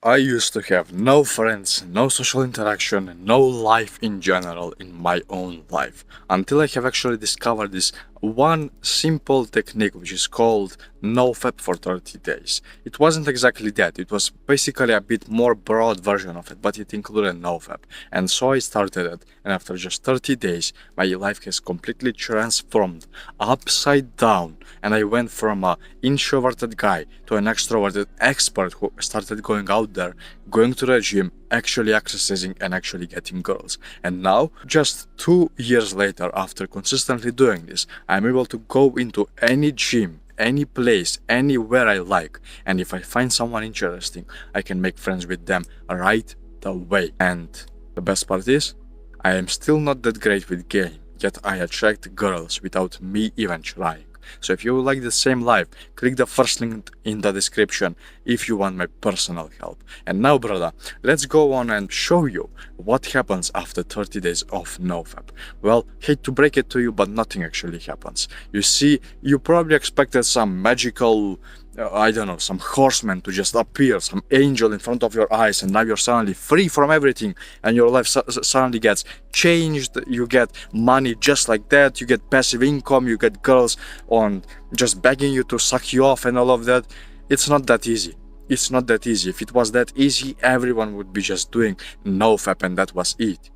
I used to have no friends, no social interaction, no life in general in my own life, until I have actually discovered this one simple technique which is called NoFap for 30 days. It wasn't exactly that, it was basically a bit more broad version of it, but it included NoFap. And so I started it, and after just 30 days, my life has completely transformed upside down, and I went from an introverted guy to an extroverted expert who started going out there, going to the gym, actually exercising and actually getting girls. And now, just 2 years later, after consistently doing this, I'm able to go into any gym, any place, anywhere I like, and if I find someone interesting, I can make friends with them right away. And the best part is, I am still not that great with game, yet I attract girls without me even trying. So if you would like the same life, click the first link in the description if you want my personal help. And now, brother, let's go on and show you what happens after 30 days of NoFap. Well, hate to break it to you, but nothing actually happens. You see, you probably expected some magical, some horseman to just appear, some angel in front of your eyes, and now you're suddenly free from everything, and your life suddenly gets changed. You get money just like that, you get passive income, you get girls on just begging you to suck you off and all of that. It's not that easy. It's not that easy. If it was that easy, everyone would be just doing NoFap and that was it.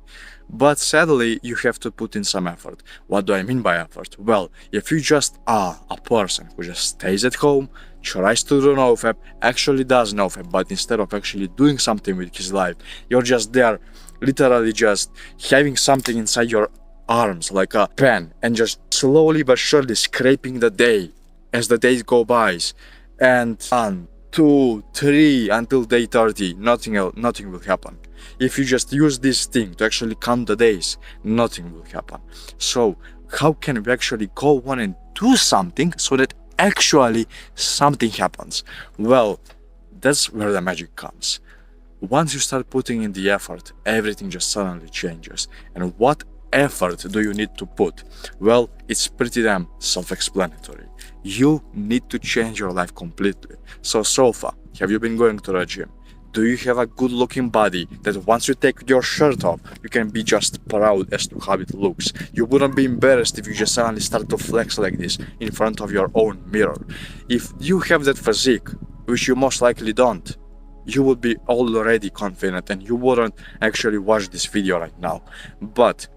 But sadly, you have to put in some effort. What do I mean by effort? Well, if you just are a person who just stays at home, tries to do NoFap, actually does NoFap, but instead of actually doing something with his life, you're just there, literally just having something inside your arms, like a pen, and just slowly but surely scraping the day as the days go by, and 1, 2, 3 until day 30, nothing will happen. If you just use this thing to actually count the days, nothing will happen. So how can we actually go on and do something so that actually something happens? Well, that's where the magic comes. Once you start putting in the effort, everything just suddenly changes. And what effort do you need to put? Well, it's pretty damn self-explanatory. You need to change your life completely. So far, have you been going to the gym? Do you have a good looking body that once you take your shirt off, you can be just proud as to how it looks? You wouldn't be embarrassed if you just suddenly start to flex like this in front of your own mirror. If you have that physique, which you most likely don't, you would be already confident and you wouldn't actually watch this video right now. But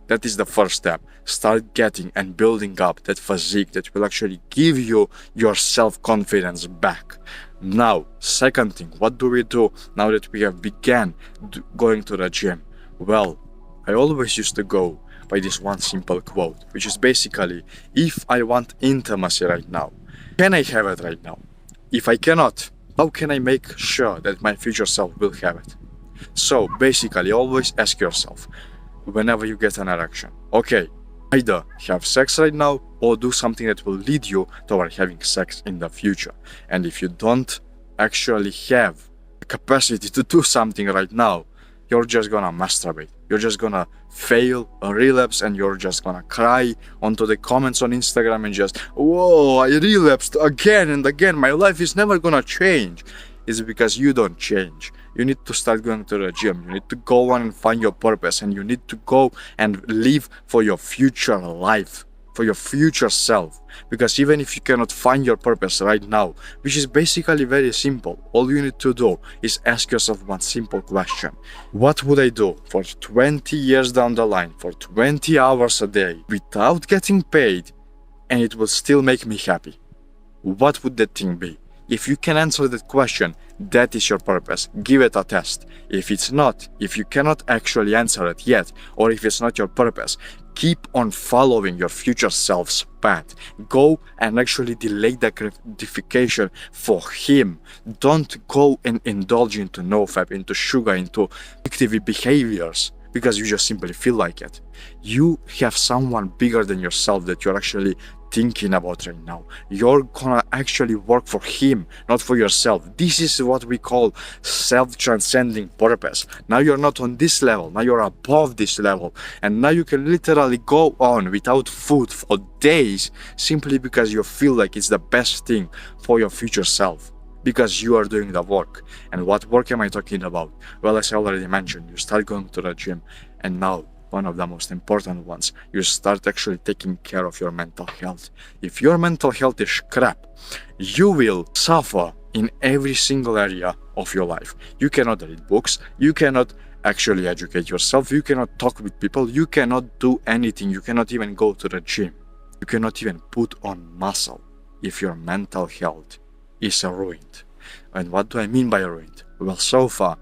that is the first step. Start getting and building up that physique that will actually give you your self-confidence back. Now, second thing, what do we do now that we have began going to the gym? Well, I always used to go by this one simple quote, which is basically, if I want intimacy right now, can I have it right now? If I cannot, how can I make sure that my future self will have it? So basically, always ask yourself, whenever you get an erection, okay, either have sex right now or do something that will lead you toward having sex in the future. And if you don't actually have the capacity to do something right now, you're just gonna masturbate. You're just gonna fail, relapse, and you're just gonna cry onto the comments on Instagram and just, whoa, I relapsed again and again, my life is never gonna change. It's because you don't change. You need to start going to the gym. You need to go on and find your purpose, and you need to go and live for your future life, for your future self. Because even if you cannot find your purpose right now, which is basically very simple, all you need to do is ask yourself one simple question. What would I do for 20 years down the line, for 20 hours a day, without getting paid, and it will still make me happy? What would that thing be? If you can answer that question, that is your purpose. Give it a test. If it's not, if you cannot actually answer it yet, or if it's not your purpose, keep on following your future self's path. Go and actually delay the gratification for him. Don't go and indulge into NoFap, into sugar, into addictive behaviors because you just simply feel like it. You have someone bigger than yourself that you're actually thinking about right now. You're gonna actually work for him, not for yourself. This is what we call self-transcending purpose. Now you're not on this level, now you're above this level, and now you can literally go on without food for days simply because you feel like it's the best thing for your future self. because you are doing the work. And what work am I talking about? Well, as I already mentioned, you start going to the gym, and now one of the most important ones, you start actually taking care of your mental health. If your mental health is crap, you will suffer in every single area of your life. You cannot read books, you cannot actually educate yourself, you cannot talk with people, you cannot do anything, you cannot even go to the gym, you cannot even put on muscle if your mental health is ruined. And what do I mean by ruined? Well, so far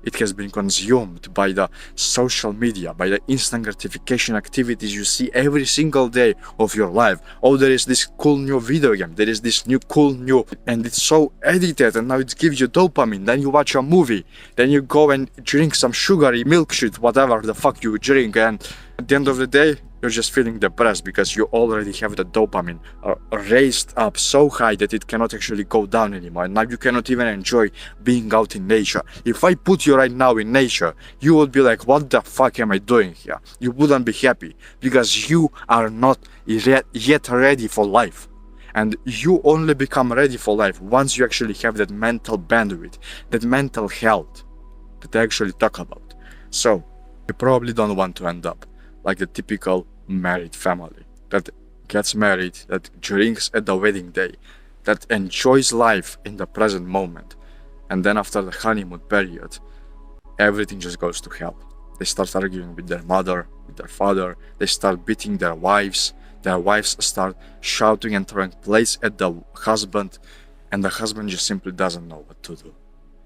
it has been consumed by the social media, by the instant gratification activities you see every single day of your life. Oh, there is this cool new video game, there is this cool new, and it's so edited, and now it gives you dopamine. Then you watch a movie, then you go and drink some sugary milkshake, whatever the fuck you drink, and at the end of the day, you're just feeling depressed because you already have the dopamine raised up so high that it cannot actually go down anymore. And now you cannot even enjoy being out in nature. If I put you right now in nature, you would be like, what the fuck am I doing here? You wouldn't be happy because you are not yet ready for life. And you only become ready for life once you actually have that mental bandwidth, that mental health that I actually talk about. So you probably don't want to end up like the typical married family that gets married, that drinks at the wedding day, that enjoys life in the present moment, and then after the honeymoon period, everything just goes to hell. They start arguing with their mother, with their father, they start beating their wives start shouting and throwing plates at the husband, and the husband just simply doesn't know what to do.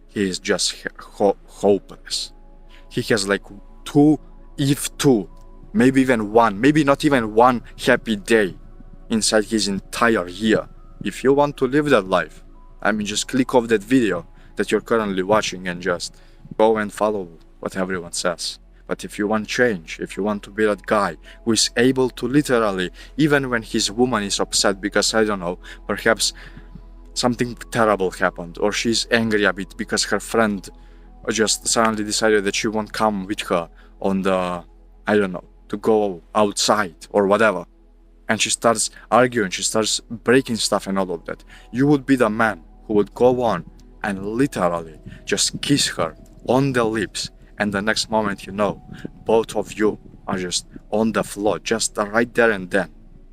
He is just hopeless. He has like two, maybe even one, maybe not even one happy day inside his entire year. If you want to live that life, I mean, just click off that video that you're currently watching and just go and follow what everyone says. But if you want change, if you want to be that guy who is able to literally, even when his woman is upset because, I don't know, perhaps something terrible happened, or she's angry a bit because her friend just suddenly decided that she won't come with her on the, I don't know, to go outside or whatever, and she starts arguing, she starts breaking stuff and all of that, you would be the man who would go on and literally just kiss her on the lips, and the next moment, you know, both of you are just on the floor, just right there and then,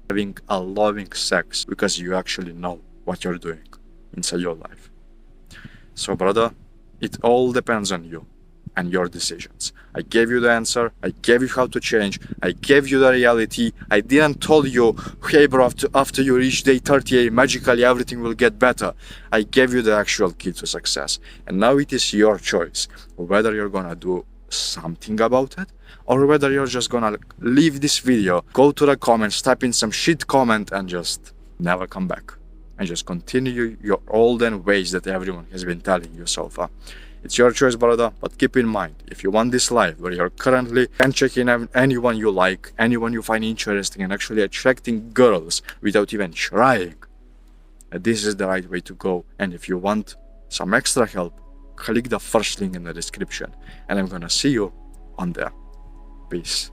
having a loving sex because you actually know what you're doing inside your life. So brother, it all depends on you and your decisions. I gave you the answer, I gave you how to change, I gave you the reality. I didn't tell you, hey bro, after you reach day 38, magically everything will get better. I gave you the actual key to success. And now it is your choice, whether you're gonna do something about it, or whether you're just gonna leave this video, go to the comments, type in some shit comment, and just never come back. And just continue your olden ways that everyone has been telling you so far. It's your choice, brother, but keep in mind, if you want this life where you're currently checking anyone you like, anyone you find interesting, and actually attracting girls without even trying, this is the right way to go. And if you want some extra help, click the first link in the description, and I'm gonna see you on there. Peace.